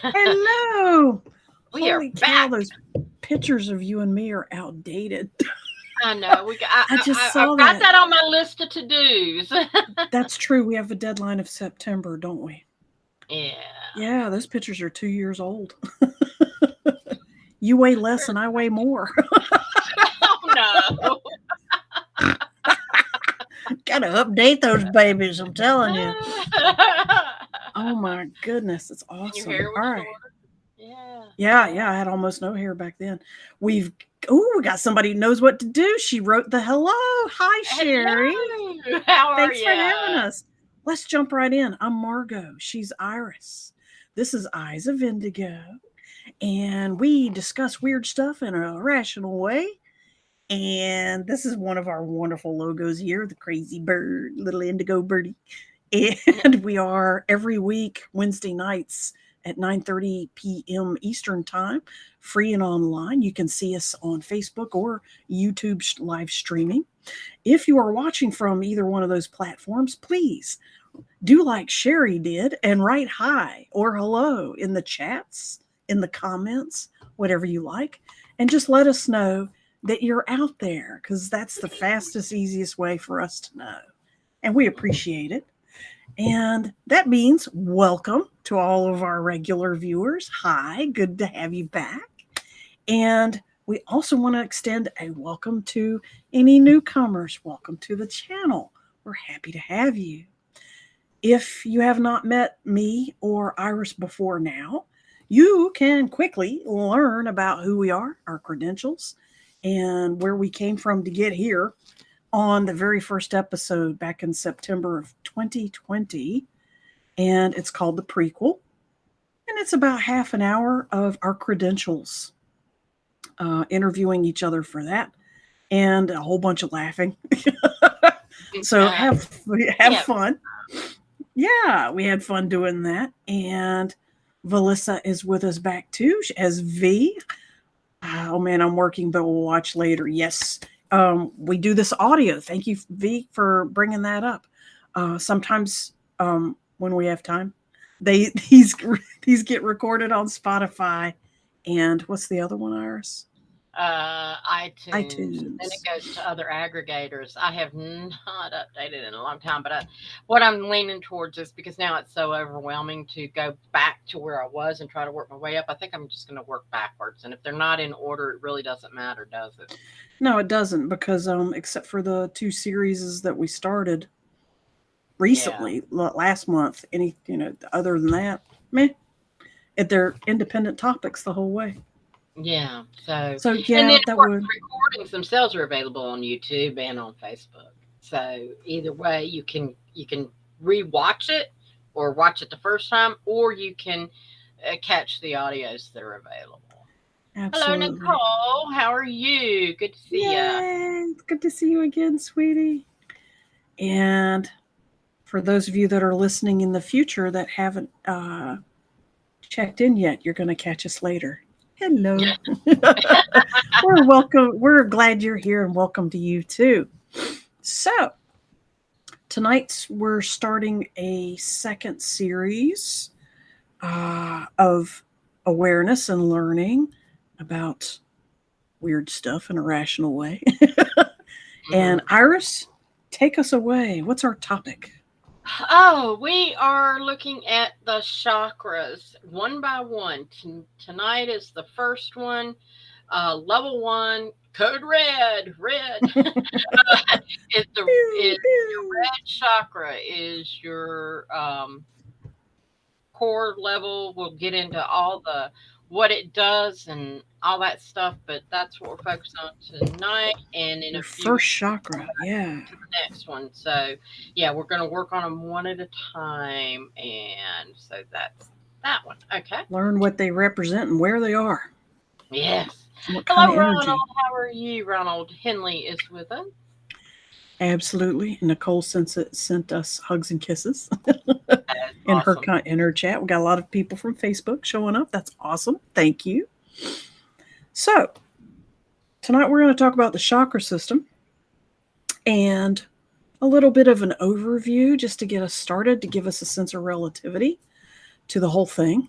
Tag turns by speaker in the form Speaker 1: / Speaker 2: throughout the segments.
Speaker 1: Hello.
Speaker 2: We are
Speaker 1: Holy cow,
Speaker 2: back.
Speaker 1: those pictures of you and me are outdated.
Speaker 2: I know. We got,
Speaker 1: I just
Speaker 2: I've
Speaker 1: saw
Speaker 2: got
Speaker 1: that.
Speaker 2: that on my list of to dos.
Speaker 1: That's true. We have a deadline of September, don't we?
Speaker 2: Yeah.
Speaker 1: Yeah, those pictures are 2 years old. You weigh less and I weigh more.
Speaker 2: Oh no.
Speaker 1: Gotta update those babies, I'm telling you. Oh my goodness, it's
Speaker 2: And your
Speaker 1: awesome.
Speaker 2: hair was
Speaker 1: All right.
Speaker 2: shorter. Yeah.
Speaker 1: Yeah,
Speaker 2: Yeah.
Speaker 1: yeah, I had almost no hair back then. We've we got somebody who knows what to do. She wrote the hello. Hi, Sherry.
Speaker 2: Hello. How are
Speaker 1: Thanks for
Speaker 2: you?
Speaker 1: having us. Let's jump right in. I'm Margot. She's Iris. This is Eyes of Indigo. And we discuss weird stuff in a rational way. And this is one of our wonderful logos here, the crazy bird, little indigo birdie. And we are every week, Wednesday nights at 9:30 p.m. Eastern Time, free and online. You can see us on Facebook or YouTube live streaming. If you are watching from either one of those platforms, please do like Sherry did and write hi or hello in the chats, in the comments, whatever you like, and just let us know that you're out there because that's the fastest, easiest way for us to know. And we appreciate it. And that means welcome to all of our regular viewers. Hi, good to have you back. And we also want to extend a welcome to any newcomers. Welcome to the channel. We're happy to have you. If you have not met me or Iris before now, you can quickly learn about who we are, our credentials, and where we came from to get here on the very first episode back in September of 2020. And it's called The Prequel. And it's about half an hour of our credentials, interviewing each other for that, and a whole bunch of laughing. So
Speaker 2: Uh,
Speaker 1: have
Speaker 2: yeah.
Speaker 1: fun. Yeah, we had fun doing that. And Valissa is with us back too as V. Oh man, I'm working, but we'll watch later. Yes, we do this audio. Thank you, V, for bringing that up. Sometimes when we have time, these these get recorded on Spotify. And what's the other one, Iris?
Speaker 2: iTunes. Then it
Speaker 1: iTunes.
Speaker 2: goes to other aggregators. I have not updated in a long time, but what I'm leaning towards is because now it's so overwhelming to go back to where I was and try to work my way up. I think I'm just going to work backwards. And if they're not in order, it really doesn't matter, does it?
Speaker 1: No, it doesn't because except for the two series that we started
Speaker 2: Yeah.
Speaker 1: recently last month, any other than that, meh. They're independent topics the whole way.
Speaker 2: Yeah. So,
Speaker 1: So
Speaker 2: and then
Speaker 1: yeah,
Speaker 2: of
Speaker 1: that
Speaker 2: course
Speaker 1: would.
Speaker 2: the recordings themselves are available on YouTube and on Facebook. So either way, you can rewatch it or watch it the first time, or you can catch the audios that are available. Hello,
Speaker 1: Absolutely.
Speaker 2: Nicole. How are you? Good to see ya.
Speaker 1: Yay! It's good to see you again, sweetie. And for those of you that are listening in the future that haven't checked in yet, you're going to catch us later. Hello. We're welcome. We're glad you're here and welcome to you too. So, tonight we're starting a second series of awareness and learning about weird stuff in a rational way. And
Speaker 2: Mhm.
Speaker 1: Iris, take us away. What's our topic?
Speaker 2: Oh, we are looking at the chakras one by one. Tonight is the first one. Level one, code red. Red is is
Speaker 1: Pew,
Speaker 2: your
Speaker 1: pew.
Speaker 2: red chakra is your core level. We'll get into all the what it does and all that stuff, but that's what we're focused on tonight. And in
Speaker 1: Your
Speaker 2: a few
Speaker 1: first
Speaker 2: weeks,
Speaker 1: chakra. Yeah.
Speaker 2: to the next one. So, yeah, we're going to work on them one at a time. And so that's that one. Okay.
Speaker 1: Learn what they represent and where they are.
Speaker 2: Yes.
Speaker 1: And what kind
Speaker 2: Hello,
Speaker 1: of
Speaker 2: Ronald.
Speaker 1: energy.
Speaker 2: How are you? Ronald Henley is with us.
Speaker 1: Absolutely. Nicole sent us hugs and kisses
Speaker 2: That's
Speaker 1: in
Speaker 2: awesome.
Speaker 1: her chat. We got a lot of people from Facebook showing up. That's awesome. Thank you. So tonight we're going to talk about the chakra system and a little bit of an overview just to get us started, to give us a sense of relativity to the whole thing.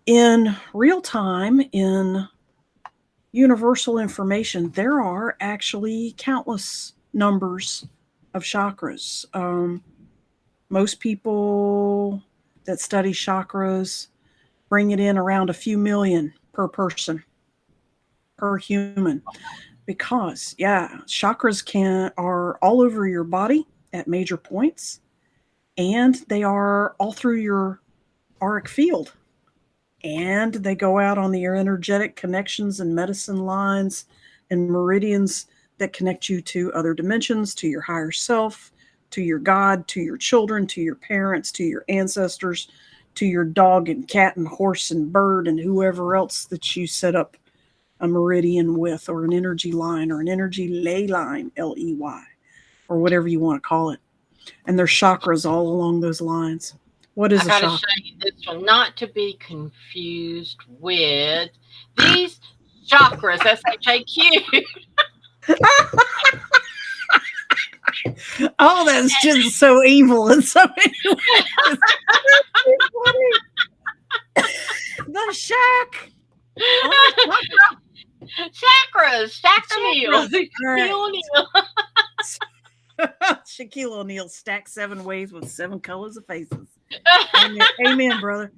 Speaker 1: In real time, in universal information, there are actually countless numbers of chakras. Most people that study chakras bring it in around a few million per person, per human, because yeah, chakras can are all over your body at major points, and they are all through your auric field, and they go out on your energetic connections and medicine lines and meridians that connect you to other dimensions, to your higher self, to your God, to your children, to your parents, to your ancestors, to your dog and cat and horse and bird and whoever else that you set up a meridian with, or an energy line, or an energy ley line, LEY, or whatever you want to call it. And there's chakras all along those lines. What
Speaker 2: I
Speaker 1: is a
Speaker 2: gotta
Speaker 1: chakra?
Speaker 2: show you this one, not to be confused with these chakras, SHAQ.
Speaker 1: Oh, that's just so evil in so many ways. The shack. Oh,
Speaker 2: Chakras, stack the
Speaker 1: chakras.
Speaker 2: meals.
Speaker 1: All right.
Speaker 2: Shaquille O'Neal.
Speaker 1: Shaquille O'Neal stacked 7 ways with 7 colors of faces. Amen, amen, brother.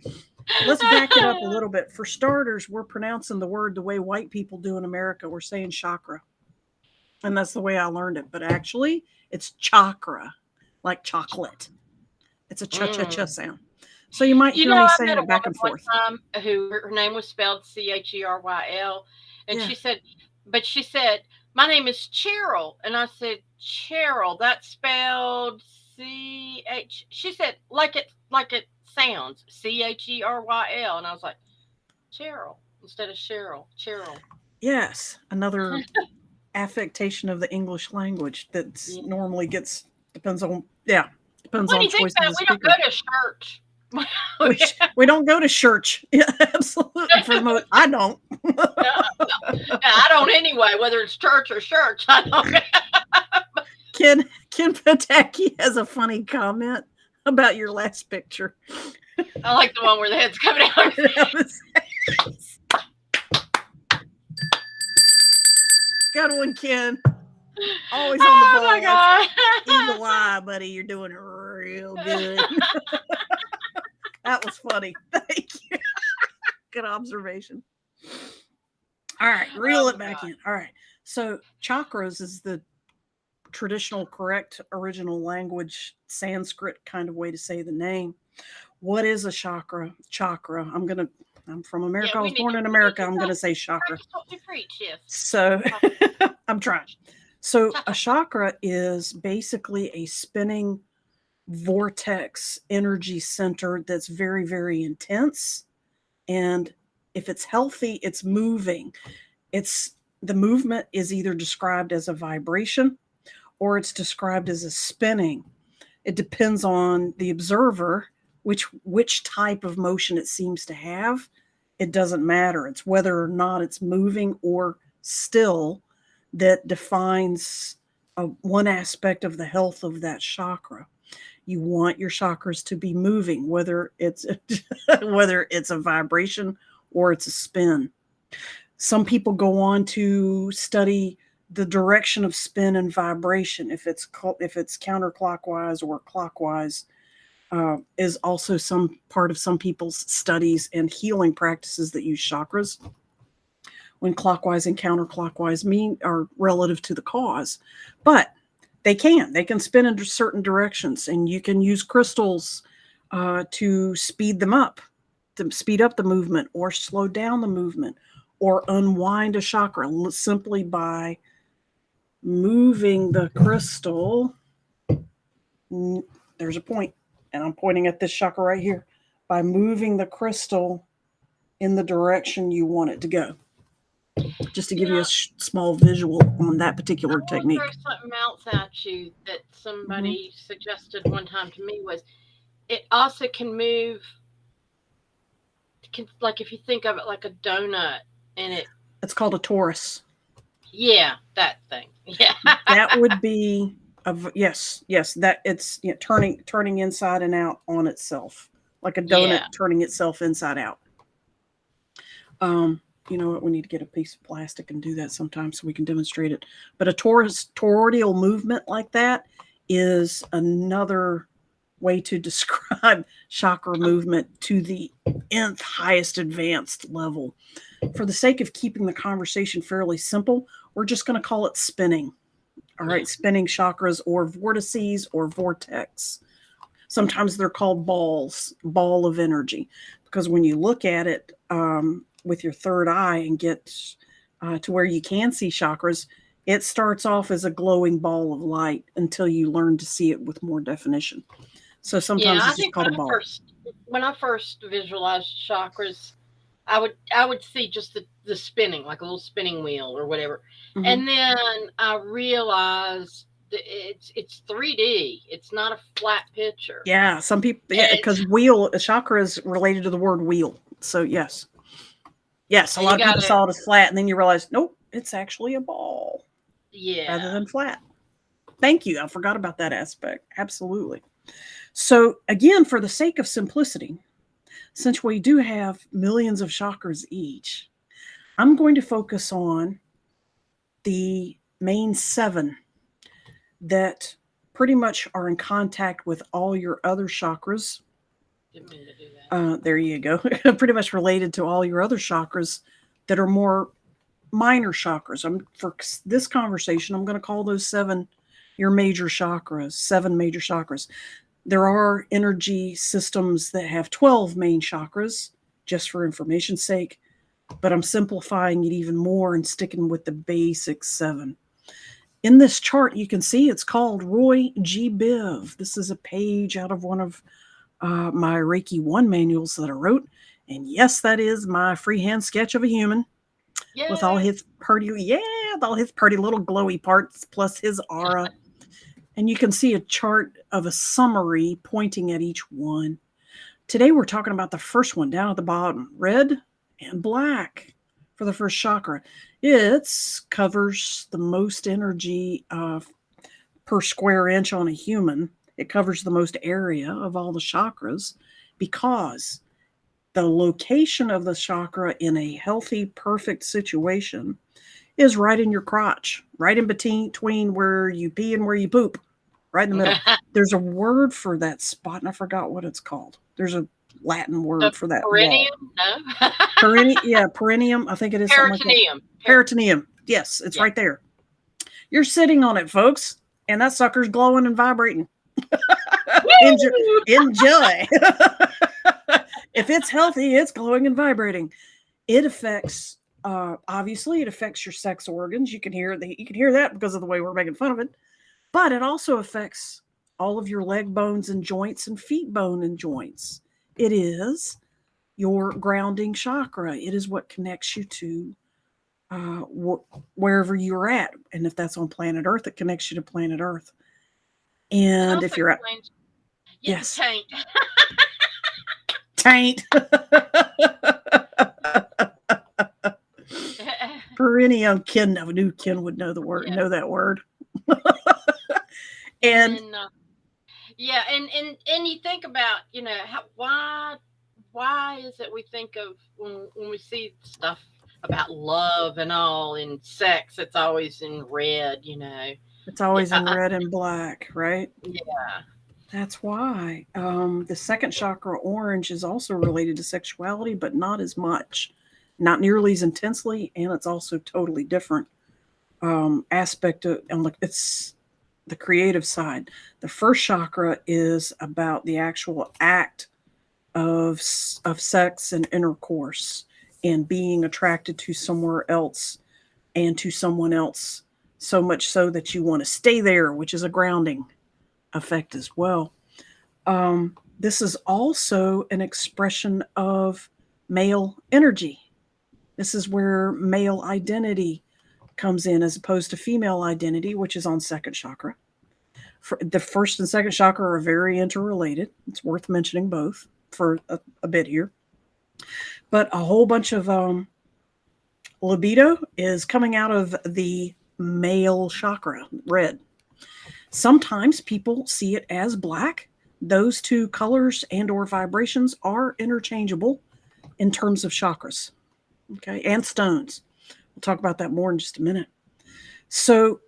Speaker 1: Let's back it up a little bit. For starters, we're pronouncing the word the way white people do in America. We're saying chakra. And that's the way I learned it. But actually, it's chakra, like chocolate. It's a cha-cha-cha
Speaker 2: Mm.
Speaker 1: sound. So you might
Speaker 2: You
Speaker 1: hear
Speaker 2: know,
Speaker 1: me
Speaker 2: I
Speaker 1: saying
Speaker 2: met a
Speaker 1: it back
Speaker 2: woman
Speaker 1: and
Speaker 2: one
Speaker 1: forth.
Speaker 2: time who her name was spelled Cheryl, and
Speaker 1: Yeah.
Speaker 2: she said, but she said, my name is Cheryl, and I said, Cheryl, that's spelled CH. She said, like it sounds, Cheryl, and I was like, Cheryl instead of Cheryl, Cheryl.
Speaker 1: Yes. Another affectation of the English language that
Speaker 2: Yeah.
Speaker 1: normally gets, depends on, yeah, depends
Speaker 2: When
Speaker 1: on
Speaker 2: you think
Speaker 1: choice of
Speaker 2: about
Speaker 1: the
Speaker 2: it, we don't go
Speaker 1: speaker.
Speaker 2: to church.
Speaker 1: We don't go to church. Yeah, absolutely. For the most, I don't.
Speaker 2: I don't anyway, whether it's church or church. I don't.
Speaker 1: Ken Pataki has a funny comment about your last picture.
Speaker 2: I like the one where the head's coming out.
Speaker 1: Good one, Ken. Always on the
Speaker 2: Oh my
Speaker 1: ball.
Speaker 2: god.
Speaker 1: Eagle eye, buddy. You're doing real good. That was funny. Thank you. Good observation. All right, reel
Speaker 2: Oh
Speaker 1: it
Speaker 2: my
Speaker 1: back
Speaker 2: god.
Speaker 1: in. All right. So chakras is the traditional, correct, original language, Sanskrit kind of way to say the name. What is a chakra? Chakra. I'm from
Speaker 2: Yeah,
Speaker 1: America. I
Speaker 2: we
Speaker 1: was
Speaker 2: need
Speaker 1: born
Speaker 2: to
Speaker 1: in
Speaker 2: we need
Speaker 1: America.
Speaker 2: to
Speaker 1: I'm gonna say chakra.
Speaker 2: practice what we preach. Yes.
Speaker 1: So
Speaker 2: Talk
Speaker 1: I'm trying. So a
Speaker 2: chakra.
Speaker 1: chakra is basically a spinning vortex energy center that's very, very intense. And if it's healthy, it's moving. It's the movement is either described as a vibration or it's described as a spinning. It depends on the observer which type of motion it seems to have. It doesn't matter. It's whether or not it's moving or still that defines one aspect of the health of that chakra. You want your chakras to be moving, whether it's whether it's a vibration or it's a spin. Some people go on to study the direction of spin and vibration, if it's counterclockwise or clockwise. Is also some part of some people's studies and healing practices that use chakras, when clockwise and counterclockwise mean are relative to the cause. But they can spin in certain directions, and you can use crystals to speed up the movement, or slow down the movement, or unwind a chakra simply by moving the crystal. There's a point, and I'm pointing at this chakra right here. By moving the crystal in the direction you want it to go. Just to
Speaker 2: You
Speaker 1: give you a
Speaker 2: know,
Speaker 1: small visual on that
Speaker 2: I
Speaker 1: particular
Speaker 2: want to throw
Speaker 1: technique.
Speaker 2: something else at you that
Speaker 1: Hmm.
Speaker 2: somebody suggested one time to me was it also can move. Like if you think of it like a donut, and it.
Speaker 1: It's called a torus.
Speaker 2: Yeah, that thing. Yeah.
Speaker 1: That would be yes, yes. That it's turning inside and out on itself, like a donut
Speaker 2: Yeah.
Speaker 1: turning itself inside out. You know what? We need to get a piece of plastic and do that sometime so we can demonstrate it. But a toroidal movement like that is another way to describe chakra movement to the nth highest advanced level. For the sake of keeping the conversation fairly simple, we're just going to call it spinning. All right, spinning chakras or vortices or vortex. Sometimes they're called balls, ball of energy, because when you look at it with your third eye and get to where you can see chakras, it starts off as a glowing ball of light until you learn to see it with more definition. So
Speaker 2: Yeah,
Speaker 1: sometimes
Speaker 2: I
Speaker 1: it's just
Speaker 2: think
Speaker 1: called a ball.
Speaker 2: when I first visualized chakras, I would see just the spinning, like a little spinning wheel or whatever.
Speaker 1: Hmm.
Speaker 2: And then I realized that it's 3D. It's not a flat picture.
Speaker 1: Yeah, some people, yeah,
Speaker 2: It's
Speaker 1: because wheel, a chakra is related to the word wheel. So, yes. Yes, a
Speaker 2: you
Speaker 1: lot of people
Speaker 2: gotta
Speaker 1: saw it as flat, and then you realize, nope, it's actually a ball rather
Speaker 2: yeah.
Speaker 1: than flat. Thank you. I forgot about that aspect. Absolutely. So, again, for the sake of simplicity, since we do have millions of chakras each, I'm going to focus on the main seven that pretty much are in contact with all your other chakras.
Speaker 2: Didn't mean to do that.
Speaker 1: There you go. Pretty much related to all your other chakras that are more minor chakras. For this conversation, I'm going to call those seven your major chakras, seven major chakras. There are energy systems that have 12 main chakras, just for information's sake, but I'm simplifying it even more and sticking with the basic seven. In this chart, you can see it's called Roy G. Biv. This is a page out of one of my Reiki 1 manuals that I wrote. And yes, that is my freehand sketch of a human with all
Speaker 2: Yay!
Speaker 1: his pretty, yeah, with all his pretty little glowy parts plus his aura. And you can see a chart of a summary pointing at each one. Today, we're talking about the first one down at the bottom, red and black for the first chakra. It covers the most energy per square inch on a human. It covers the most area of all the chakras because the location of the chakra in a healthy, perfect situation is right in your crotch, right in between where you pee and where you poop, right in the middle. There's a word for that spot, and I forgot what it's called. There's a Latin
Speaker 2: The
Speaker 1: word for that wall.
Speaker 2: perineum? No.
Speaker 1: Perineum. I think it is something like that.
Speaker 2: Peritoneum.
Speaker 1: Peritoneum. Yes, it's
Speaker 2: Yeah.
Speaker 1: right there. You're sitting on it, folks, and that sucker's glowing and vibrating. Enjoy.
Speaker 2: Woo!
Speaker 1: Enjoy. If it's healthy, it's glowing and vibrating. It affects, obviously, it affects your sex organs. You can hear that because of the way we're making fun of it. But it also affects all of your leg bones and joints and feet bone and joints. It is your grounding chakra. It is what connects you to wherever you're at. And if that's on planet Earth, it connects you to planet Earth.
Speaker 2: It
Speaker 1: And
Speaker 2: also
Speaker 1: if you're at,
Speaker 2: explains yeah, the
Speaker 1: yes,
Speaker 2: taint.
Speaker 1: taint. Perineum. Ken, I knew Ken would know the word,
Speaker 2: Yeah.
Speaker 1: know that word.
Speaker 2: And
Speaker 1: And
Speaker 2: then yeah, and you think about, why is it we think of when we see stuff about love and all in sex, it's always in red.
Speaker 1: it's
Speaker 2: Yeah,
Speaker 1: always in red and black, right?
Speaker 2: yeah.
Speaker 1: That's why. The second chakra, orange, is also related to sexuality, but not as much, not nearly as intensely, and it's also totally different aspect of. And like it's the creative side. The first chakra is about the actual act of sex and intercourse and being attracted to somewhere else and to someone else, so much so that you want to stay there, which is a grounding effect as well. This is also an expression of male energy. This is where male identity comes in as opposed to female identity, which is on second chakra. The first and second chakra are very interrelated. It's worth mentioning both for a bit here. But a whole bunch of libido is coming out of the male chakra, red. Sometimes people see it as black. Those two colors and or vibrations are interchangeable in terms of chakras. Okay, and stones. We'll talk about that more in just a minute. So,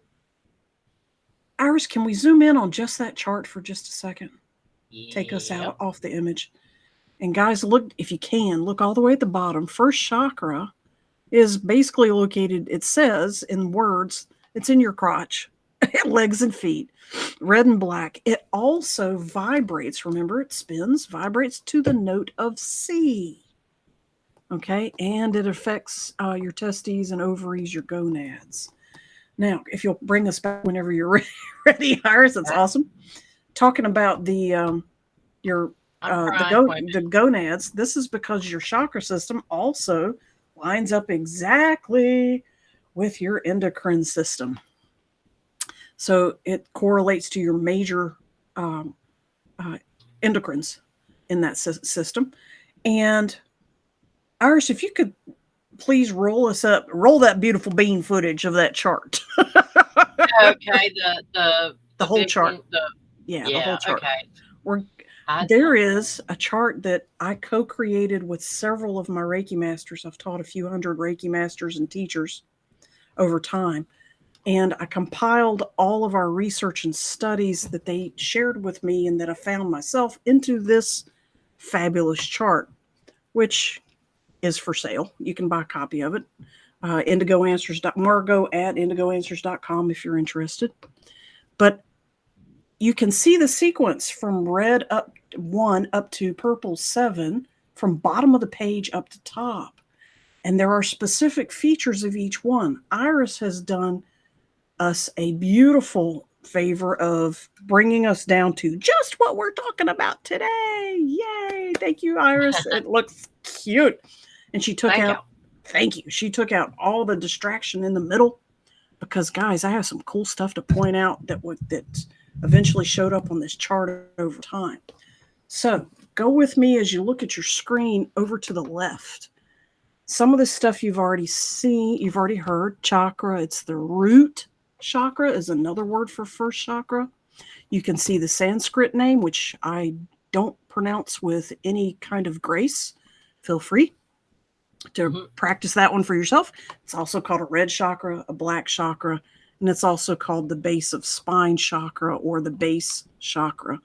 Speaker 1: Iris, can we zoom in on just that chart for just a second? Take us out
Speaker 2: Yep.
Speaker 1: off the image. And guys, look, if you can, look all the way at the bottom. First chakra is basically located, it says in words, it's in your crotch, legs and feet, red and black. It also vibrates. Remember, it spins, vibrates to the note of C. Okay, and it affects your testes and ovaries, your gonads. Now, if you'll bring us back whenever you're ready, Iris, that's
Speaker 2: Okay.
Speaker 1: awesome. Talking about your
Speaker 2: I'm trying. Wait a
Speaker 1: the gonads. This is because your chakra system also lines up exactly with your endocrine system. So it correlates to your major um, uh, endocrines in that system. And Iris, if you could please roll that beautiful bean footage of that chart.
Speaker 2: minute. Okay. The
Speaker 1: Whole
Speaker 2: big
Speaker 1: chart.
Speaker 2: one. The
Speaker 1: Yeah, the whole
Speaker 2: yeah.
Speaker 1: chart.
Speaker 2: Okay.
Speaker 1: We're,
Speaker 2: I
Speaker 1: there
Speaker 2: don't.
Speaker 1: is a chart that I co-created with several of my Reiki masters. I've taught a few hundred Reiki masters and teachers over time. And I compiled all of our research and studies that they shared with me and that I found myself into this fabulous chart, which is for sale. You can buy a copy of it. Margo at indigoanswers.com if you're interested. But you can see the sequence from red up 1 up to purple 7, from bottom of the page up to top. And there are specific features of each one. Iris has done us a beautiful favor of bringing us down to just what we're talking about today. Yay! Thank you, Iris. It looks cute. And she took
Speaker 2: Thank you.
Speaker 1: out, thank you. She took out all the distraction in the middle because, guys, I have some cool stuff to point out that eventually showed up on this chart over time. So go with me as you look at your screen over to the left. Some of this stuff you've already seen, you've already heard. Chakra, it's the root chakra, is another word for first chakra. You can see the Sanskrit name, which I don't pronounce with any kind of grace. Feel free to practice that one for yourself. It's also called a red chakra, a black chakra, and it's also called the base of spine chakra or the base chakra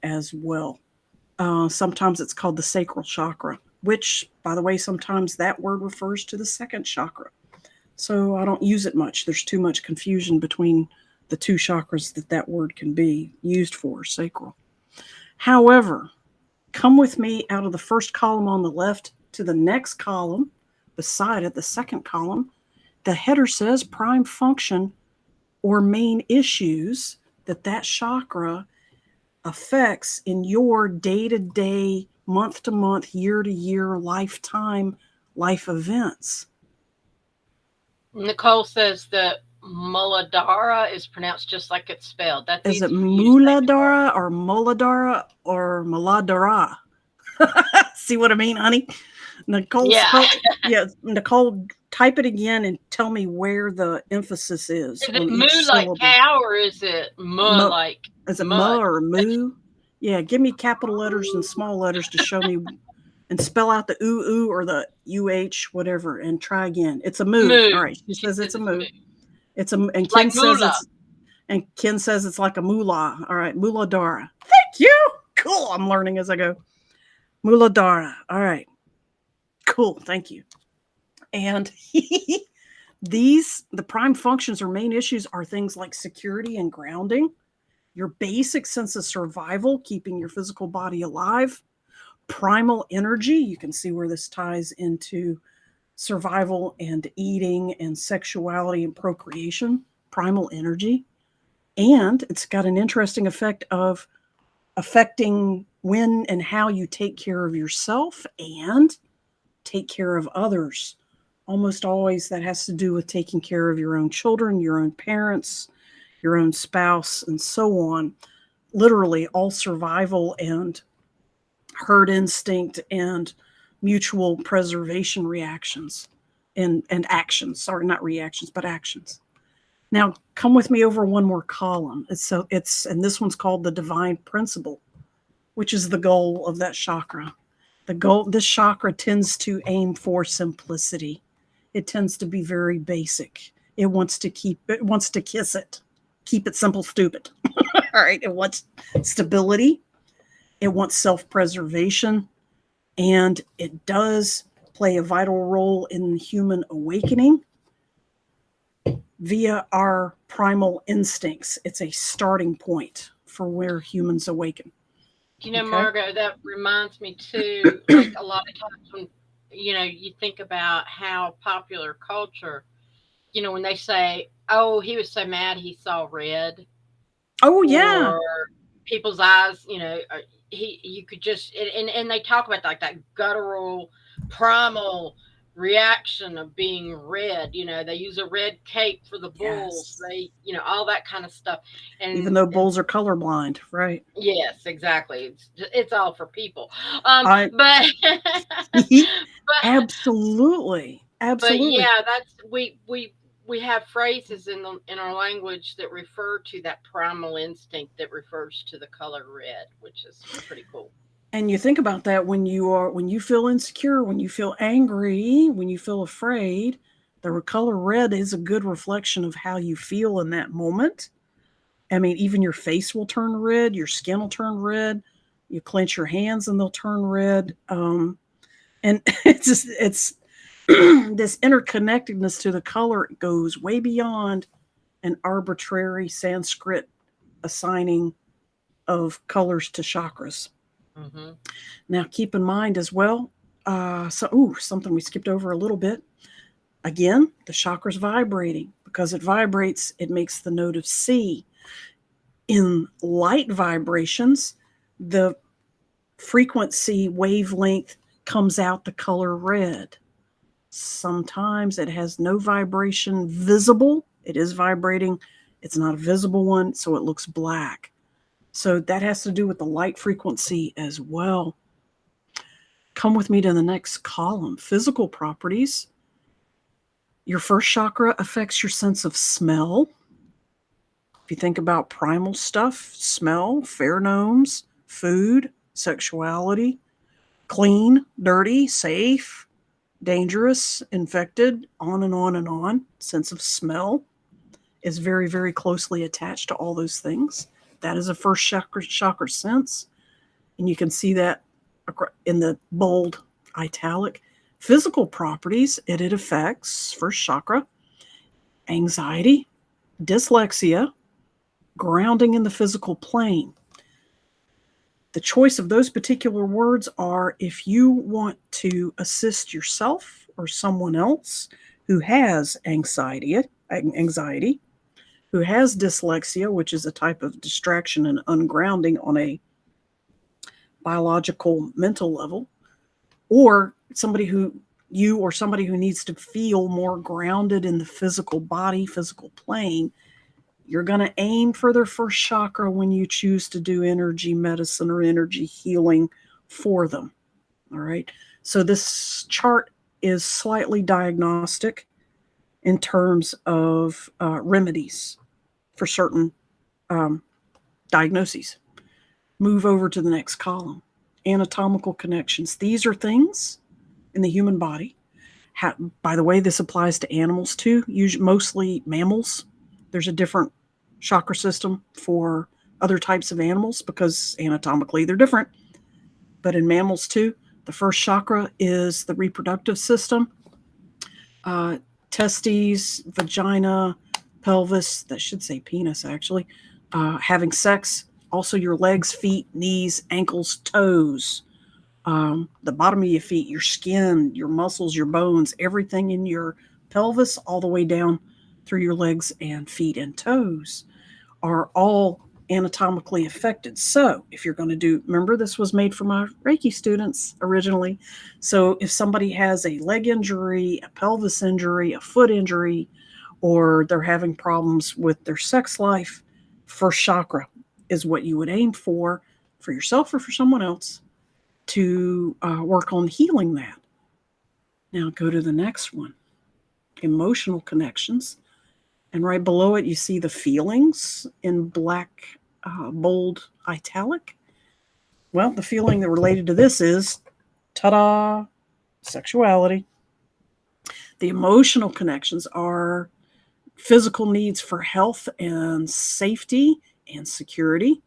Speaker 1: as well. Sometimes it's called the sacral chakra, which, by the way, sometimes that word refers to the second chakra. So I don't use it much. There's too much confusion between the two chakras that word can be used for, sacral. However, come with me out of the first column on the left to the next column beside it, the second column. The header says prime function or main issues that chakra affects in your day-to-day, month-to-month, year-to-year, lifetime life events.
Speaker 2: Nicole says that Muladhara is pronounced just like it's spelled. That's
Speaker 1: Is it
Speaker 2: easy for you to say, Nicole.
Speaker 1: Muladhara or Muladhara or Muladhara? See what I mean, honey? Nicole,
Speaker 2: Yeah.
Speaker 1: yeah, Nicole, type it again and tell me where the emphasis is
Speaker 2: Is
Speaker 1: on
Speaker 2: it moo
Speaker 1: each
Speaker 2: like
Speaker 1: syllable.
Speaker 2: cow or is it muh
Speaker 1: Mu,
Speaker 2: like
Speaker 1: is it mu
Speaker 2: mud?
Speaker 1: or moo? Yeah, give me capital letters and small letters to show me and spell out the ooh or the whatever and try again. It's a moo.
Speaker 2: Moo.
Speaker 1: All right, she
Speaker 2: She
Speaker 1: says it's
Speaker 2: says
Speaker 1: a
Speaker 2: it's moo.
Speaker 1: moo. It's a and
Speaker 2: Like moolah.
Speaker 1: Ken says it's like a moolah. All right, Muladhara. Thank you. Cool. I'm learning as I go. Muladhara. All right. Cool. Thank you. And the prime functions or main issues are things like security and grounding, your basic sense of survival, keeping your physical body alive, primal energy. You can see where this ties into survival and eating and sexuality and procreation, primal energy. And it's got an interesting effect of affecting when and how you take care of yourself and take care of others. Almost always that has to do with taking care of your own children, your own parents, your own spouse, and so on. Literally, all survival and herd instinct and mutual preservation reactions and actions. Sorry, not reactions, but actions. Now, come with me over one more column. And this one's called the divine principle, which is the goal of that chakra. This chakra tends to aim for simplicity. It tends to be very basic. It wants to kiss it. Keep it simple, stupid. All right. It wants stability. It wants self-preservation. And it does play a vital role in human awakening via our primal instincts. It's a starting point for where humans awaken. Okay.
Speaker 2: Margot, that reminds me too, like a lot of times when, you think about how popular culture, when they say, oh, he was so mad he saw red,
Speaker 1: Oh, yeah.
Speaker 2: or people's eyes, you could just, and they talk about like that guttural, primal reaction of being red. They use a red cape for the bulls.
Speaker 1: Yes.
Speaker 2: They, all that kind of stuff.
Speaker 1: Even
Speaker 2: And
Speaker 1: though bulls are colorblind, right?
Speaker 2: yes, exactly. It's all for people.
Speaker 1: I
Speaker 2: But but
Speaker 1: absolutely,
Speaker 2: but
Speaker 1: absolutely.
Speaker 2: yeah, that's we have phrases in our language that refer to that primal instinct that refers to the color red, which is pretty cool.
Speaker 1: And you think about that when you feel insecure, when you feel angry, when you feel afraid, the color red is a good reflection of how you feel in that moment. I mean, even your face will turn red, your skin will turn red. You clench your hands and they'll turn red. And it's this interconnectedness to the color goes way beyond an arbitrary Sanskrit assigning of colors to chakras.
Speaker 2: Hmm.
Speaker 1: Now, keep in mind as well, something we skipped over a little bit. Again, the chakra's vibrating. Because it vibrates, it makes the note of C. In light vibrations, the frequency wavelength comes out the color red. Sometimes it has no vibration visible. It is vibrating. It's not a visible one, so it looks black. So that has to do with the light frequency as well. Come with me to the next column. Physical properties. Your first chakra affects your sense of smell. If you think about primal stuff, smell, pheromones, food, sexuality, clean, dirty, safe, dangerous, infected, on and on and on. Sense of smell is very, very closely attached to all those things. That is a first chakra sense. And you can see that in the bold italic. Physical properties, it affects first chakra, anxiety, dyslexia, grounding in the physical plane. The choice of those particular words are if you want to assist yourself or someone else who has anxiety, who has dyslexia, which is a type of distraction and ungrounding on a biological mental level, or somebody who needs to feel more grounded in the physical body, physical plane, you're going to aim for their first chakra when you choose to do energy medicine or energy healing for them. All right. So this chart is slightly diagnostic in terms of remedies for certain um, diagnoses. Move over to the next column. Anatomical connections. These are things in the human body. By the way, this applies to animals too, mostly mammals. There's a different chakra system for other types of animals because anatomically they're different. But in mammals too, the first chakra is the reproductive system. Uh, Testes, vagina, pelvis, that should say penis actually, having sex, also your legs, feet, knees, ankles, toes, the bottom of your feet, your skin, your muscles, your bones, everything in your pelvis, all the way down through your legs and feet and toes are all anatomically affected. So, if you're going to remember, this was made for my Reiki students originally. So, if somebody has a leg injury, a pelvis injury, a foot injury, or they're having problems with their sex life, first chakra is what you would aim for yourself or for someone else to work on healing that. Now, go to the next one, emotional connections. And right below it, you see the feelings in black, bold italic. Well, the feeling that related to this is Ta-da! Sexuality. The emotional connections are physical needs for health and safety and security.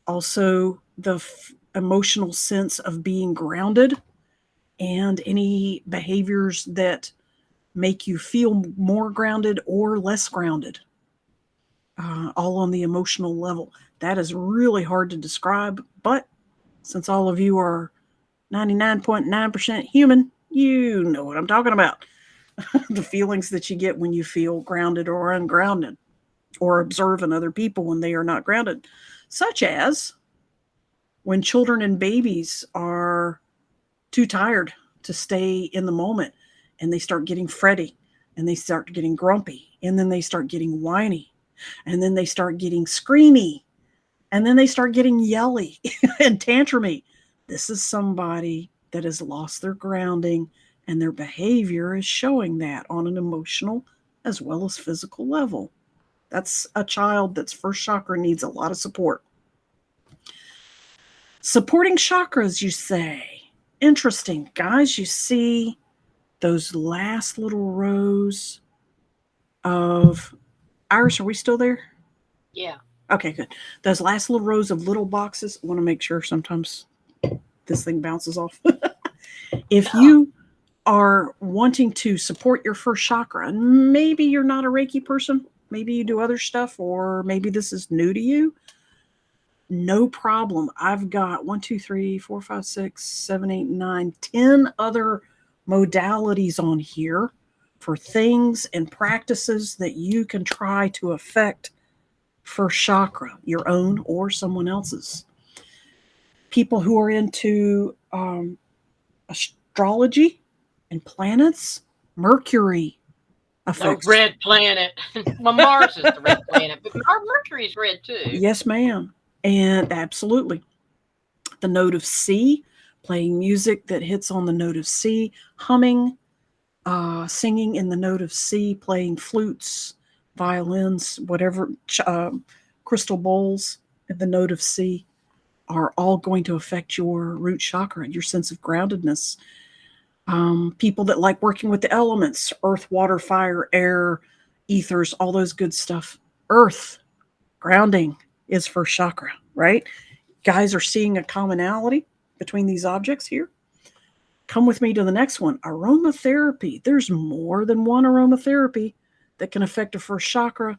Speaker 1: Also, the emotional sense of being grounded and any behaviors that make you feel more grounded or less grounded, all on the emotional level. That is really hard to describe, but since all of you are 99.9% human, you know what I'm talking about. The feelings that you get when you feel grounded or ungrounded, or observing other people when they are not grounded, such as when children and babies are too tired to stay in the moment and they start getting fretty and they start getting grumpy and then they start getting whiny and then they start getting screamy and then they start getting yelly and tantrumy. This is somebody that has lost their grounding, and their behavior is showing that on an emotional as well as physical level. That's a child that's first chakra needs a lot of support. Supporting chakras, you say? Interesting. Guys, you see those last little rows of Iris, are we still there?
Speaker 2: Yeah.
Speaker 1: Okay, good. Those last little rows of little boxes, I want to make sure sometimes this thing bounces off. If you are wanting to support your first chakra, and maybe you're not a Reiki person, maybe you do other stuff, or maybe this is new to you, no problem. I've got 1, 2, 3, 4, 5, 6, 7, 8, 9, 10 other modalities on here for things and practices that you can try to affect first chakra, your own or someone else's. People who are into astrology and planets, Mercury
Speaker 2: The
Speaker 1: affects.
Speaker 2: red planet. Well, Mars is the red planet, but Mercury's red too.
Speaker 1: Yes, ma'am. And absolutely. The note of C, playing music that hits on the note of C, humming, singing in the note of C, playing flutes, violins, whatever, crystal bowls at the note of C are all going to affect your root chakra and your sense of groundedness. People that like working with the elements, earth, water, fire, air, ethers, all those good stuff. Earth, grounding is first chakra, right? Guys are seeing a commonality between these objects here. Come with me to the next one. Aromatherapy. There's more than one aromatherapy that can affect a first chakra.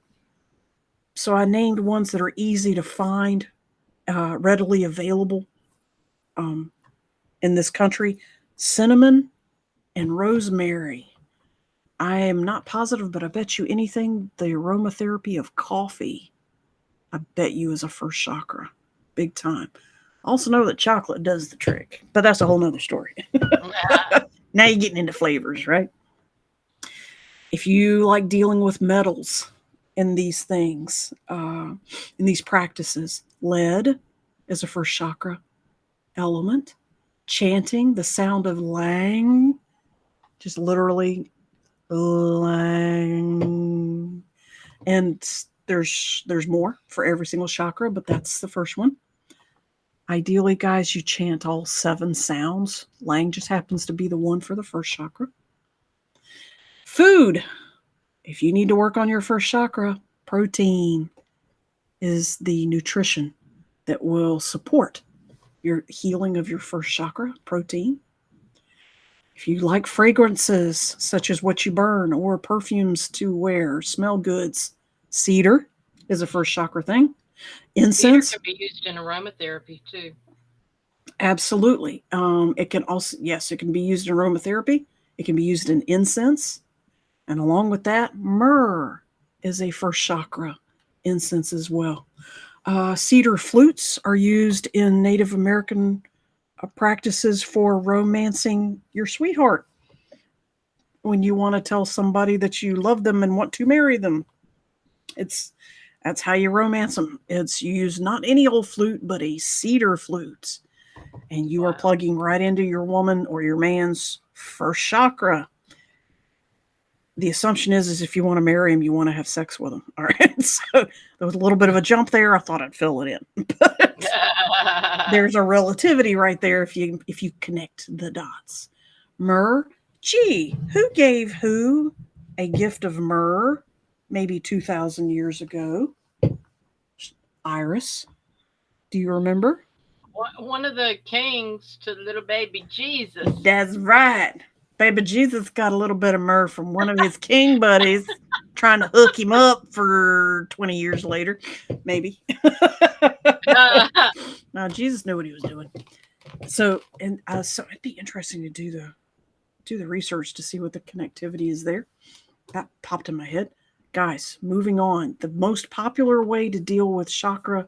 Speaker 1: So I named ones that are easy to find, readily available in this country. Cinnamon and rosemary. I am not positive, but I bet you anything the aromatherapy of coffee, I bet you is a first chakra. Big time. Also know that chocolate does the trick, but that's a whole nother story. Now you're getting into flavors, right? If you like dealing with metals in these things, in these practices, lead is a first chakra element. Chanting, the sound of lang, just literally lang. And there's more for every single chakra, but that's the first one. Ideally, guys, you chant all 7 sounds. Lang just happens to be the one for the first chakra. Food. If you need to work on your first chakra, protein is the nutrition that will support your healing of your first chakra, protein. If you like fragrances, such as what you burn or perfumes to wear, smell goods, cedar is a first chakra thing.
Speaker 2: Cedar
Speaker 1: Incense,
Speaker 2: can be used in aromatherapy too.
Speaker 1: absolutely. It can also, yes, it can be used in aromatherapy. It can be used in incense. And along with that, myrrh is a first chakra incense as well. Cedar flutes are used in Native American practices for romancing your sweetheart when you want to tell somebody that you love them and want to marry them. It's That's how you romance them. It's you use not any old flute, but a cedar flute, and you are
Speaker 2: Wow.
Speaker 1: plugging right into your woman or your man's first chakra. the assumption is if you want to marry him, you want to have sex with him. All right. So there was a little bit of a jump there. I thought I'd fill it in. But there's a relativity right there if you connect the dots. Myrrh. Gee, who gave who a gift of myrrh maybe 2,000 years ago? Iris. Do you remember?
Speaker 2: One of the kings to little baby Jesus.
Speaker 1: That's right. Baby Jesus got a little bit of myrrh from one of his king buddies trying to hook him up for 20 years later, maybe. No, Jesus knew what he was doing. So it'd be interesting to do the research to see what the connectivity is there. That popped in my head. Guys, moving on. The most popular way to deal with chakra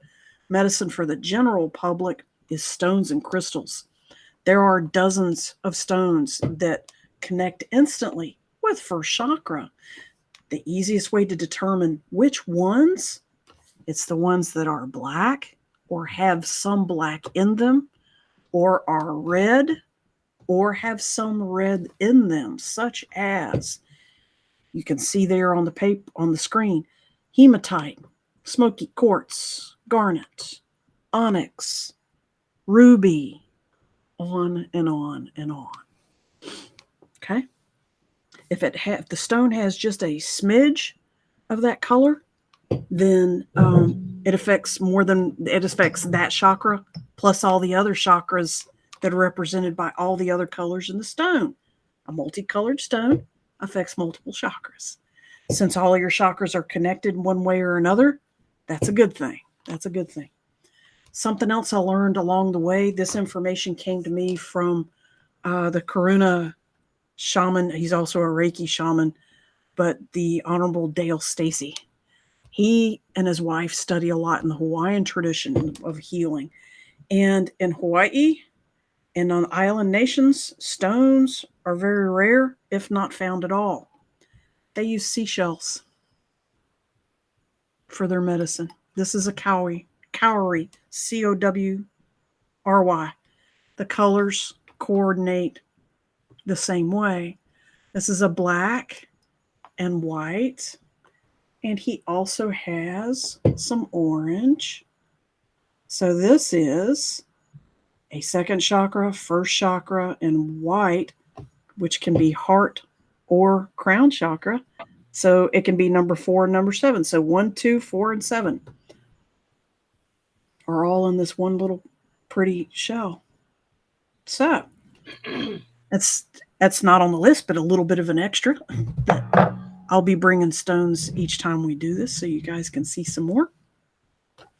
Speaker 1: medicine for the general public is stones and crystals. There are dozens of stones that connect instantly with first chakra. The easiest way to determine which ones, it's the ones that are black or have some black in them or are red or have some red in them, such as you can see there on the paper on the screen: hematite, smoky quartz, garnet, onyx, ruby, on and on and on. Okay. If the stone has just a smidge of that color, then it affects that chakra plus all the other chakras that are represented by all the other colors in the stone. A multicolored stone affects multiple chakras. Since all of your chakras are connected in one way or another, that's a good thing. That's a good thing. Something else I learned along the way, this information came to me from the Karuna shaman. He's also a Reiki shaman, but the Honorable Dale Stacy. He and his wife study a lot in the Hawaiian tradition of healing. And in Hawaii and on island nations, stones are very rare, if not found at all. They use seashells for their medicine. This is a cowrie, Cowry, Cowry. The colors coordinate the same way. This is a black and white, and he also has some orange. So this is a second chakra, first chakra, and white, which can be heart or crown chakra. So it can be number 4 and number 7. So 1, 2, 4, and 7 are all in this one little pretty shell. So that's not on the list, but a little bit of an extra. I'll be bringing stones each time we do this so you guys can see some more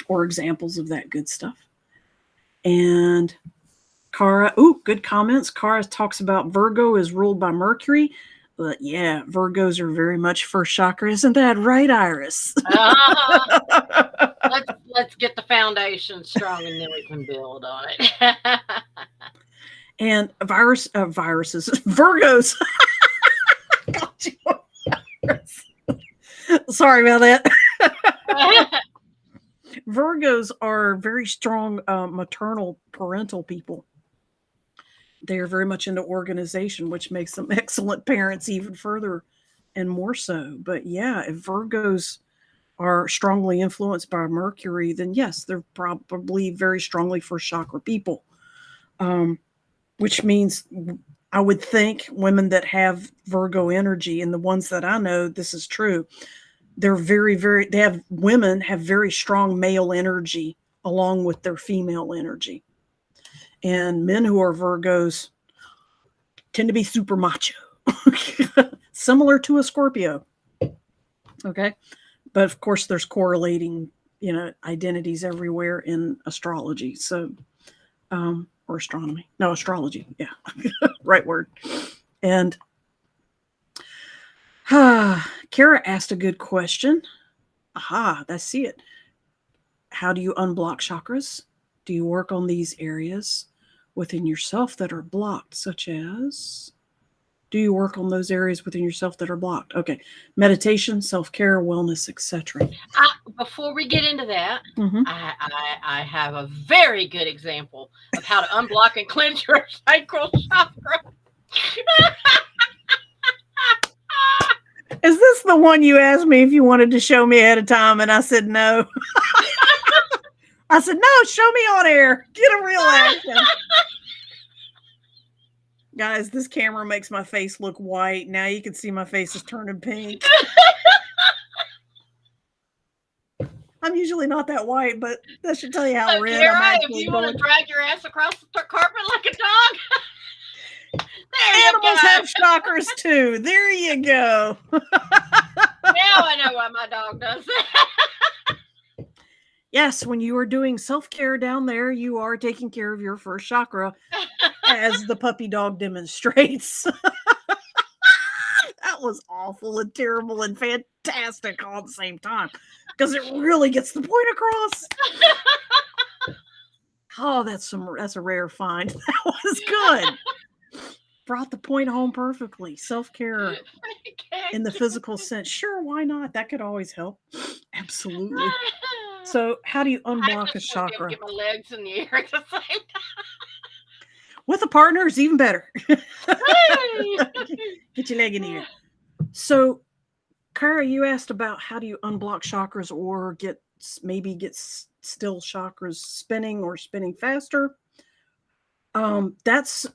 Speaker 1: or examples of that good stuff. And Cara, good comments. Cara talks about Virgo is ruled by Mercury. But yeah, Virgos are very much first chakra. Isn't that right, Iris?
Speaker 2: Let's get the foundation strong and then we can build on it.
Speaker 1: And viruses, Virgos. Sorry about that. Virgos are very strong maternal parental people. They are very much into organization, which makes them excellent parents even further and more so. But yeah, if Virgos are strongly influenced by Mercury, then yes, they're probably very strongly first chakra people. Which means I would think women that have Virgo energy, and the ones that I know, this is true, they're women have very strong male energy along with their female energy. And men who are Virgos tend to be super macho, similar to a Scorpio. Okay. But of course, there's correlating, identities everywhere in astrology. So, or astronomy. No, astrology. Yeah. Right word. And Kara asked a good question. Aha, I see it. How do you unblock chakras? Do you work on these areas within yourself that are blocked, such as, do you work on those areas within yourself that are blocked? Okay. Meditation, self-care, wellness, etc.
Speaker 2: Before we get into that, I have a very good example of how to unblock and cleanse your sacral chakra.
Speaker 1: Is this the one you asked me if you wanted to show me ahead of time? And I said no. I said, no, show me on air. Get a real action. Guys, this camera makes my face look white. Now you can see my face is turning pink. I'm usually not that white, but that should tell you how red I'm
Speaker 2: Kara, if
Speaker 1: actually
Speaker 2: you want
Speaker 1: going.
Speaker 2: to drag your ass across the carpet like a dog, there
Speaker 1: Animals
Speaker 2: you go.
Speaker 1: have chakras too. There you go.
Speaker 2: Now I know why my dog does that.
Speaker 1: Yes, when you are doing self-care down there, you are taking care of your first chakra, as the puppy dog demonstrates. That was awful and terrible and fantastic all at the same time, because it really gets the point across. Oh, that's a rare find. That was good. Brought the point home perfectly. Self-care in the physical sense. Sure, why not? That could always help. Absolutely. So, how do you unblock a
Speaker 2: I just want to be able to
Speaker 1: chakra?
Speaker 2: get my legs in the air at the same
Speaker 1: With a partner is even better.
Speaker 2: time.
Speaker 1: Get your leg in the air. So, Kara, you asked about how do you unblock chakras or get still chakras spinning or spinning faster. That's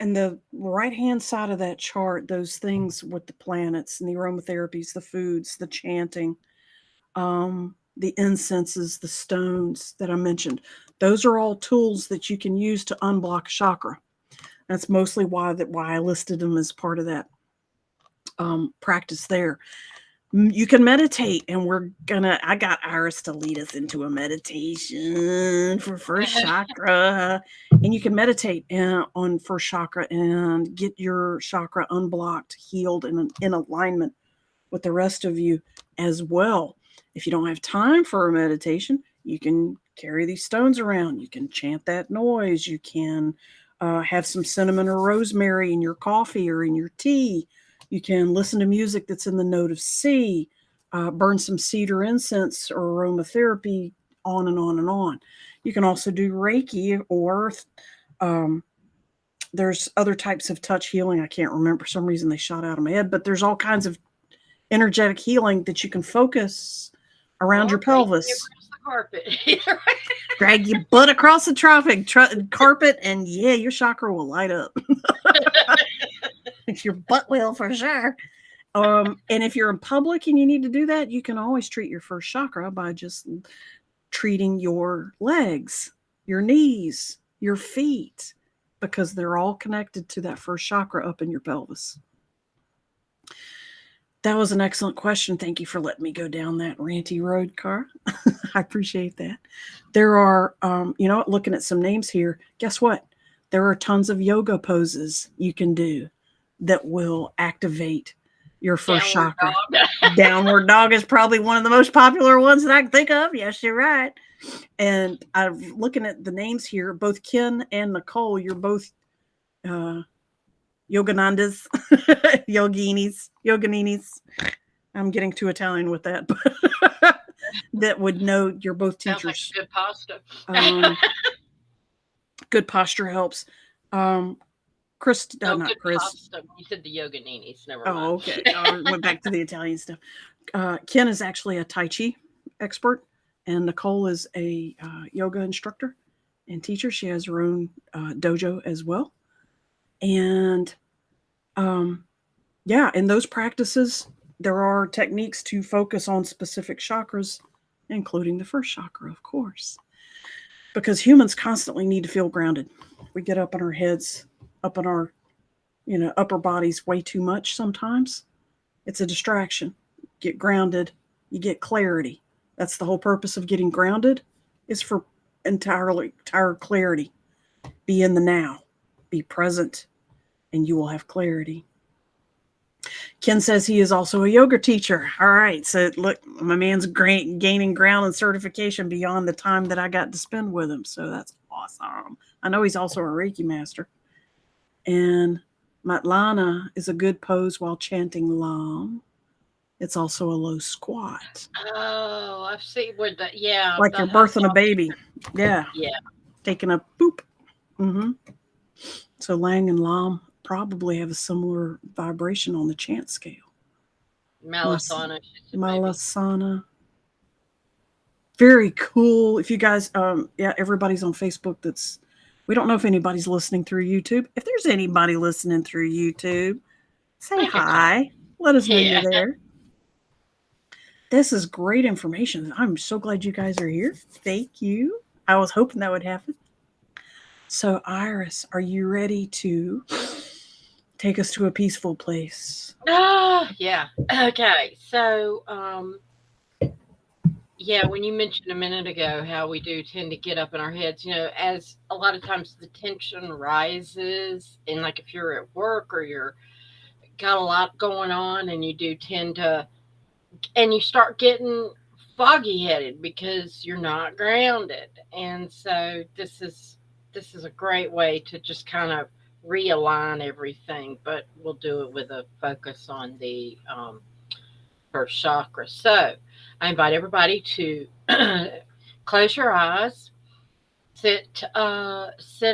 Speaker 1: in the right hand side of that chart. Those things with the planets and the aromatherapies, the foods, the chanting, the incenses, the stones that I mentioned. Those are all tools that you can use to unblock chakra. That's mostly why I listed them as part of that practice there. You can meditate, and I got Iris to lead us into a meditation for first chakra. And you can meditate on first chakra and get your chakra unblocked, healed, and in alignment with the rest of you as well. If you don't have time for a meditation, you can carry these stones around. You can chant that noise. You can have some cinnamon or rosemary in your coffee or in your tea. You can listen to music that's in the note of C, burn some cedar incense or aromatherapy, on and on and on. You can also do Reiki, or there's other types of touch healing. I can't remember. For some reason they shot out of my head, but there's all kinds of energetic healing that you can focus around your pelvis.
Speaker 2: Carpet.
Speaker 1: Drag your butt across the carpet, and yeah, your chakra will light up. Your butt will for sure. And if you're in public and you need to do that, you can always treat your first chakra by just treating your legs, your knees, your feet, because they're all connected to that first chakra up in your pelvis. That was an excellent question. Thank you for letting me go down that ranty road, Car. I appreciate that. There are, looking at some names here, guess what? There are tons of yoga poses you can do that will activate your first chakra. Downward dog is probably one of the most popular ones that I can think of. Yes, you're right. And I'm looking at the names here, both Ken and Nicole, you're both Yoganandas, Yoganinis. I'm getting too Italian with that, but that would know you're both teachers.
Speaker 2: Sounds like good pasta.
Speaker 1: Good posture helps. Chris, not Chris.
Speaker 2: Pasta. You said the Yoganinis. Never mind.
Speaker 1: Oh, okay. I went back to the Italian stuff. Ken is actually a Tai Chi expert, and Nicole is a yoga instructor and teacher. She has her own dojo as well. And in those practices, there are techniques to focus on specific chakras, including the first chakra, of course, because humans constantly need to feel grounded. We get up in our heads, up in our upper bodies way too much sometimes. It's a distraction. Get grounded, you get clarity. That's the whole purpose of getting grounded, is for entire clarity. Be in the now, be present, and you will have clarity. Ken says he is also a yoga teacher. All right. So look, my man's gaining ground and certification beyond the time that I got to spend with him. So that's awesome. I know he's also a Reiki master. And Matlana is a good pose while chanting Lam. It's also a low squat.
Speaker 2: Oh, I've seen where that. Yeah.
Speaker 1: Like you're birthing a baby. Yeah.
Speaker 2: Yeah.
Speaker 1: Taking a poop. Mm-hmm. So Lang and Lam probably have a similar vibration on the chant scale. Mas-
Speaker 2: Malasana, she said maybe.
Speaker 1: Malasana. Very cool. If you guys, yeah, everybody's on Facebook. We don't know if anybody's listening through YouTube. If there's anybody listening through YouTube, say
Speaker 2: Make a comment.
Speaker 1: hi. Let us know you're
Speaker 2: Yeah.
Speaker 1: there. This is great information. I'm so glad you guys are here. Thank you. I was hoping that would happen. So, Iris, are you ready to take us to a peaceful place?
Speaker 2: Ah, yeah. Okay. So, yeah, when you mentioned a minute ago how we do tend to get up in our heads, as a lot of times the tension rises, and like if you're at work or you're got a lot going on, and you do tend to, and you start getting foggy headed because you're not grounded. And so this is a great way to just kind of realign everything, but we'll do it with a focus on the first chakra. So I invite everybody to close your eyes, sit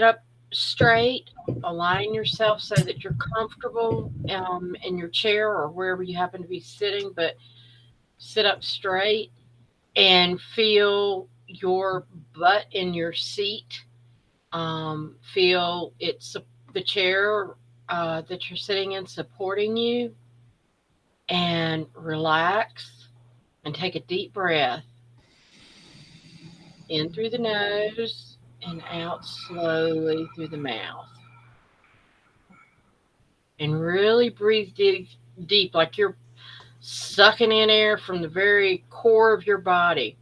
Speaker 2: up straight, align yourself so that you're comfortable in your chair or wherever you happen to be sitting, but sit up straight and feel your butt in your seat. Feel the chair that you're sitting in supporting you, and relax and take a deep breath in through the nose and out slowly through the mouth. And really breathe deep, deep, like you're sucking in air from the very core of your body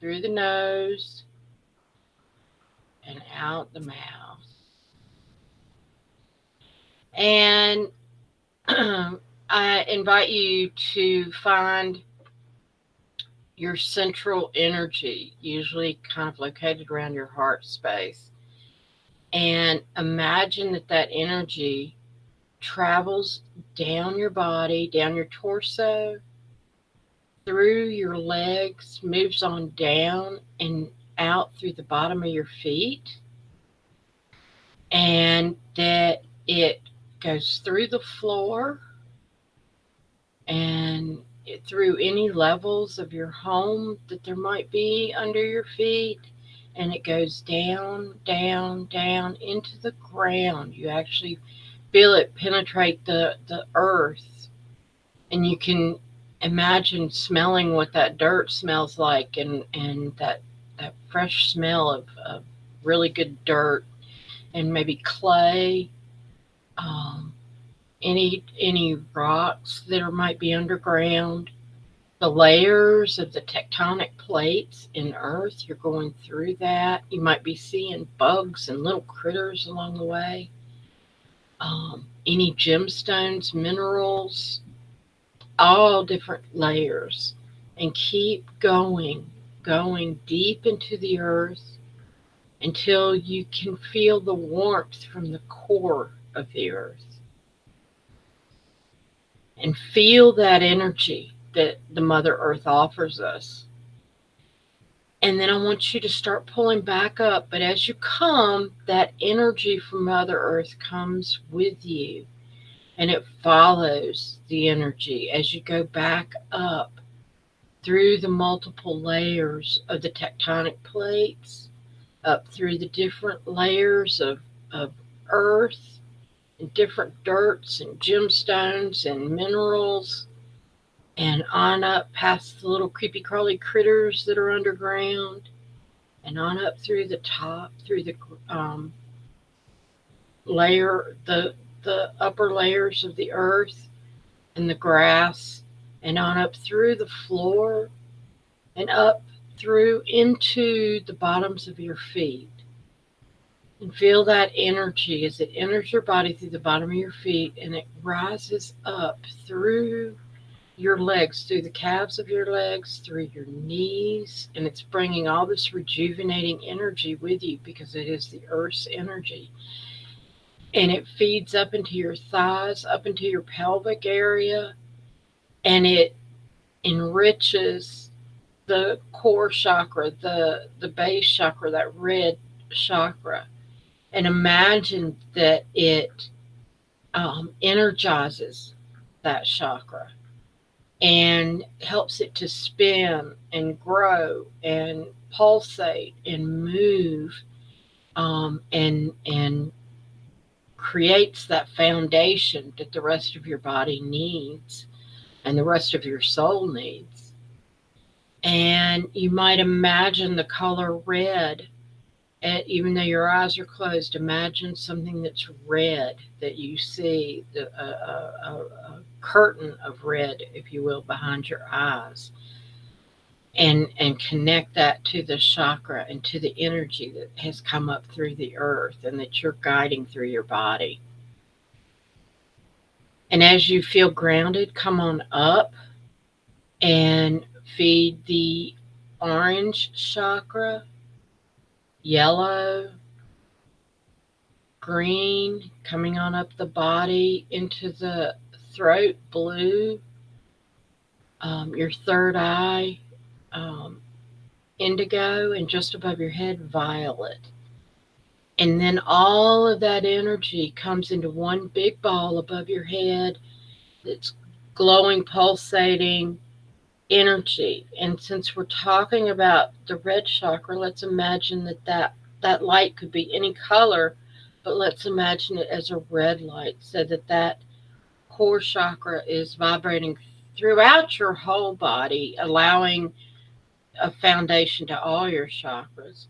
Speaker 2: through the nose and out the mouth. And I invite you to find your central energy, usually kind of located around your heart space, and imagine that energy travels down your body, down your torso, through your legs, moves on down and out through the bottom of your feet, and that it goes through the floor and through any levels of your home that there might be under your feet, and it goes down, down, down into the ground. You actually feel it penetrate the earth, and you can imagine smelling what that dirt smells like, and that fresh smell of really good dirt, and maybe clay, um, any rocks that might be underground, the layers of the tectonic plates in earth. You're going through that. You might be seeing bugs and little critters along the way, any gemstones, minerals, all different layers, and keep going deep into the earth until you can feel the warmth from the core of the earth, and feel that energy that the Mother Earth offers us. And then I want you to start pulling back up. But as you come, that energy from Mother Earth comes with you, and it follows the energy as you go back up through the multiple layers of the tectonic plates, up through the different layers of earth, and different dirts and gemstones and minerals, and on up past the little creepy crawly critters that are underground, and on up through the top, through the um, layer, the upper layers of the earth and the grass, and on up through the floor, and up through into the bottoms of your feet. And feel that energy as it enters your body through the bottom of your feet, and it rises up through your legs, through the calves of your legs, through your knees, and it's bringing all this rejuvenating energy with you because it is the earth's energy. And it feeds up into your thighs, up into your pelvic area, and it enriches the core chakra, the base chakra, that red chakra. And imagine that it energizes that chakra and helps it to spin and grow and pulsate and move, and creates that foundation that the rest of your body needs and the rest of your soul needs. And you might imagine the color red. And even though your eyes are closed, imagine something that's red that you see, a curtain of red, if you will, behind your eyes, and connect that to the chakra and to the energy that has come up through the earth and that you're guiding through your body. And as you feel grounded, come on up and feed the orange chakra, yellow, green, coming on up the body into the throat, blue, your third eye, um, indigo, and just above your head, violet. And then all of that energy comes into one big ball above your head that's glowing, pulsating energy. And since we're talking about the red chakra, let's imagine that light could be any color, but let's imagine it as a red light so that core chakra is vibrating throughout your whole body, allowing a foundation to all your chakras.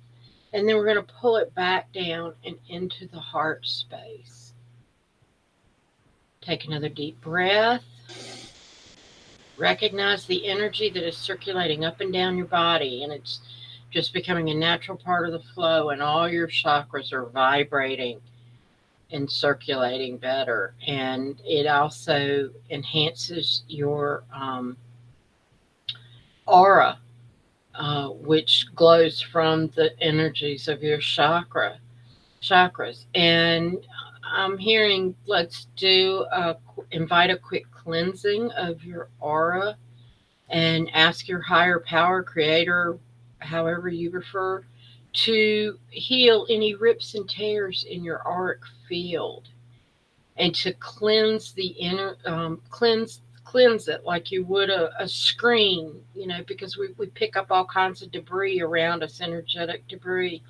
Speaker 2: And then we're going to pull it back down and into the heart space. Take another deep breath. Recognize the energy that is circulating up and down your body, and it's just becoming a natural part of the flow, and all your chakras are vibrating and circulating better. And it also enhances your aura, which glows from the energies of your chakras. And I'm hearing, let's invite a quick cleansing of your aura and ask your higher power, creator, however you refer, to heal any rips and tears in your auric field and to cleanse the inner, cleanse it like you would a screen, because we pick up all kinds of debris around us, energetic debris,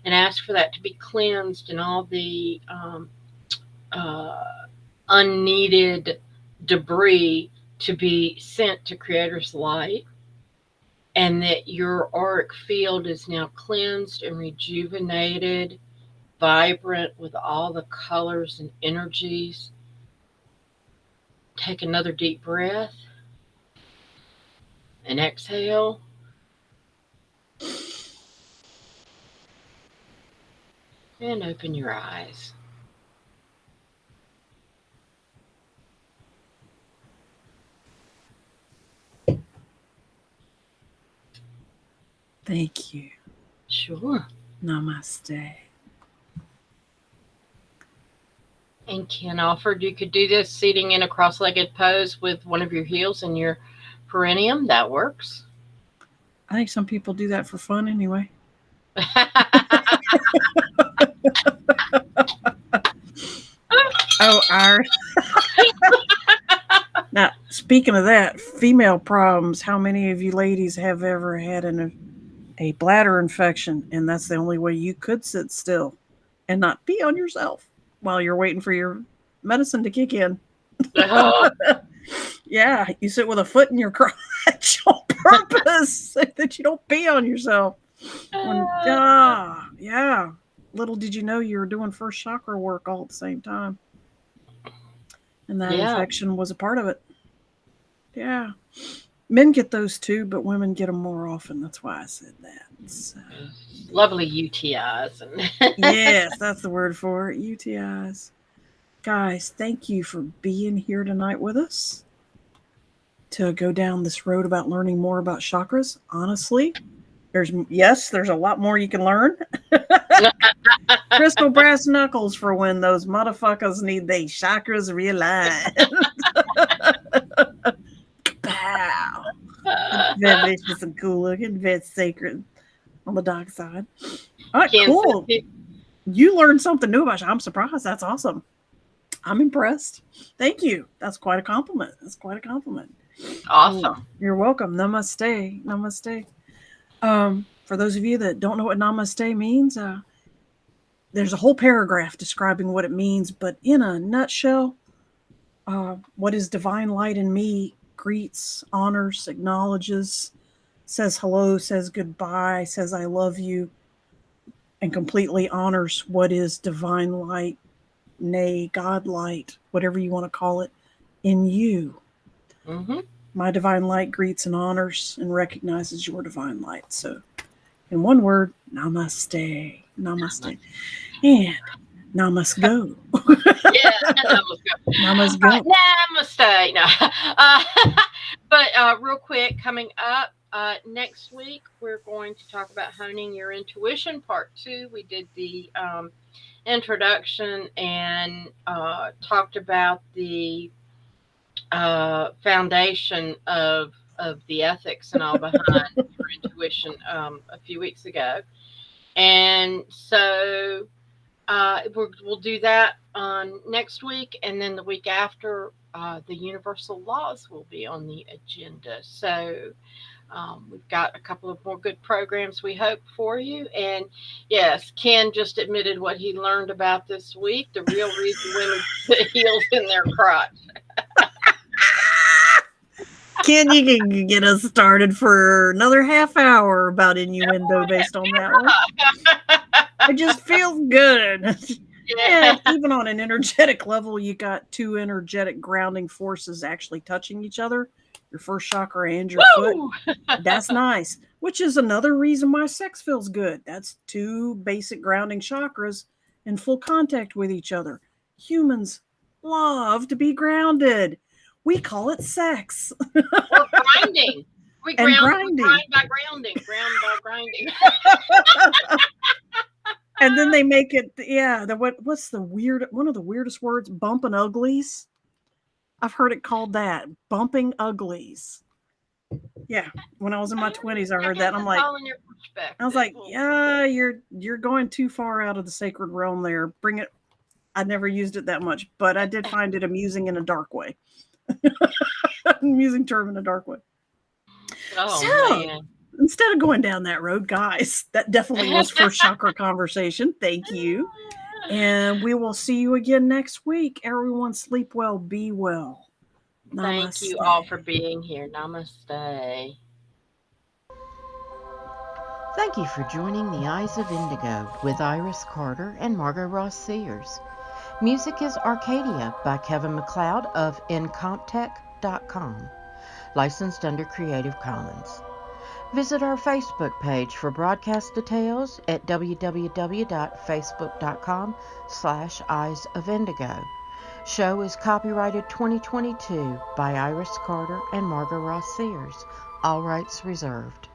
Speaker 2: and ask for that to be cleansed and all the uh, unneeded debris to be sent to Creator's light, and that your auric field is now cleansed and rejuvenated, vibrant with all the colors and energies. Take another deep breath and exhale. And open your eyes.
Speaker 1: Thank you.
Speaker 2: Sure.
Speaker 1: Namaste.
Speaker 2: And Ken offered you could do this sitting in a cross-legged pose with one of your heels in your perineum. That works.
Speaker 1: I think some people do that for fun anyway. Oh, Iris. Now, speaking of that, female problems, how many of you ladies have ever had a bladder infection, and that's the only way you could sit still and not pee on yourself while you're waiting for your medicine to kick in? Yeah, you sit with a foot in your crotch on purpose so that you don't pee on yourself. Yeah. Little did you know you were doing first chakra work all at the same time. And that infection was a part of it. Yeah. Men get those too, but women get them more often. That's why I said that. So.
Speaker 2: Lovely UTIs.
Speaker 1: Yes, that's the word for it, UTIs. Guys, thank you for being here tonight with us to go down this road about learning more about chakras. Honestly, there's a lot more you can learn. Crystal brass knuckles for when those motherfuckers need their chakras realigned. Pow. Very vicious and cool looking, very sacred on the dark side. All right, cool. You learned something new about you. I'm surprised. That's awesome. I'm impressed. Thank you. That's quite a compliment. That's quite a compliment. Oh,
Speaker 2: Awesome.
Speaker 1: you're welcome. Namaste. Namaste. For those of you that don't know what namaste means, there's a whole paragraph describing what it means, but in a nutshell, what is divine light in me greets, honors, acknowledges, says hello, says goodbye, says I love you, and completely honors what is divine light, nay, God light, whatever you want to call it, in you.
Speaker 2: Mm-hmm.
Speaker 1: My divine light greets and honors and recognizes your divine light. So, in one word, namaste. Namaste. And now must go.
Speaker 2: Yeah, namaste.
Speaker 1: Now must go.
Speaker 2: Namaste. No. Uh, but real quick, coming up next week, we're going to talk about honing your intuition, part 2. We did the introduction and talked about the foundation of the ethics and all behind your intuition a few weeks ago. And so we'll do that on next week, and then the week after, the universal laws will be on the agenda. So we've got a couple of more good programs we hope for you. And yes, Ken just admitted what he learned about this week: the real reason women put heels in their crotch.
Speaker 1: Ken, you can get us started for another half hour about innuendo based on that one. It just feels good.
Speaker 2: Yeah.
Speaker 1: And even on an energetic level, you got two energetic grounding forces actually touching each other, your first chakra and your foot.
Speaker 2: Woo!
Speaker 1: That's nice, which is another reason why sex feels good. That's two basic grounding chakras in full contact with each other. Humans love to be grounded. We call it sex.
Speaker 2: Or grinding. We
Speaker 1: And
Speaker 2: grind. We
Speaker 1: grinding.
Speaker 2: grind by grounding. Ground by grinding.
Speaker 1: And then they make it, yeah, what's the weird, one of the weirdest words, bumping uglies? I've heard it called that, bumping uglies. Yeah, when I was in my 20s, I heard that. And I'm like,
Speaker 2: all in your
Speaker 1: I was
Speaker 2: perspective.
Speaker 1: like, yeah, you're going too far out of the sacred realm there. Bring it. I never used it that much, but I did find it amusing in a dark way. Amusing term in a dark way.
Speaker 2: Oh
Speaker 1: So
Speaker 2: man.
Speaker 1: instead of going down that road, guys, that definitely was first chakra conversation. Thank you. And we will see you again next week. Everyone sleep well, be well.
Speaker 2: Thank you
Speaker 1: Namaste.
Speaker 2: all for being here. Namaste.
Speaker 3: Thank you for joining The Eyes of Indigo with Iris Carter and Margot Ross Sears. Music is Arcadia by Kevin MacLeod of Incomptech.com, licensed under Creative Commons. Visit our Facebook page for broadcast details at www.facebook.com/Eyes of Indigo. Show is copyrighted 2022 by Iris Carter and Margot Ross Sears. All rights reserved.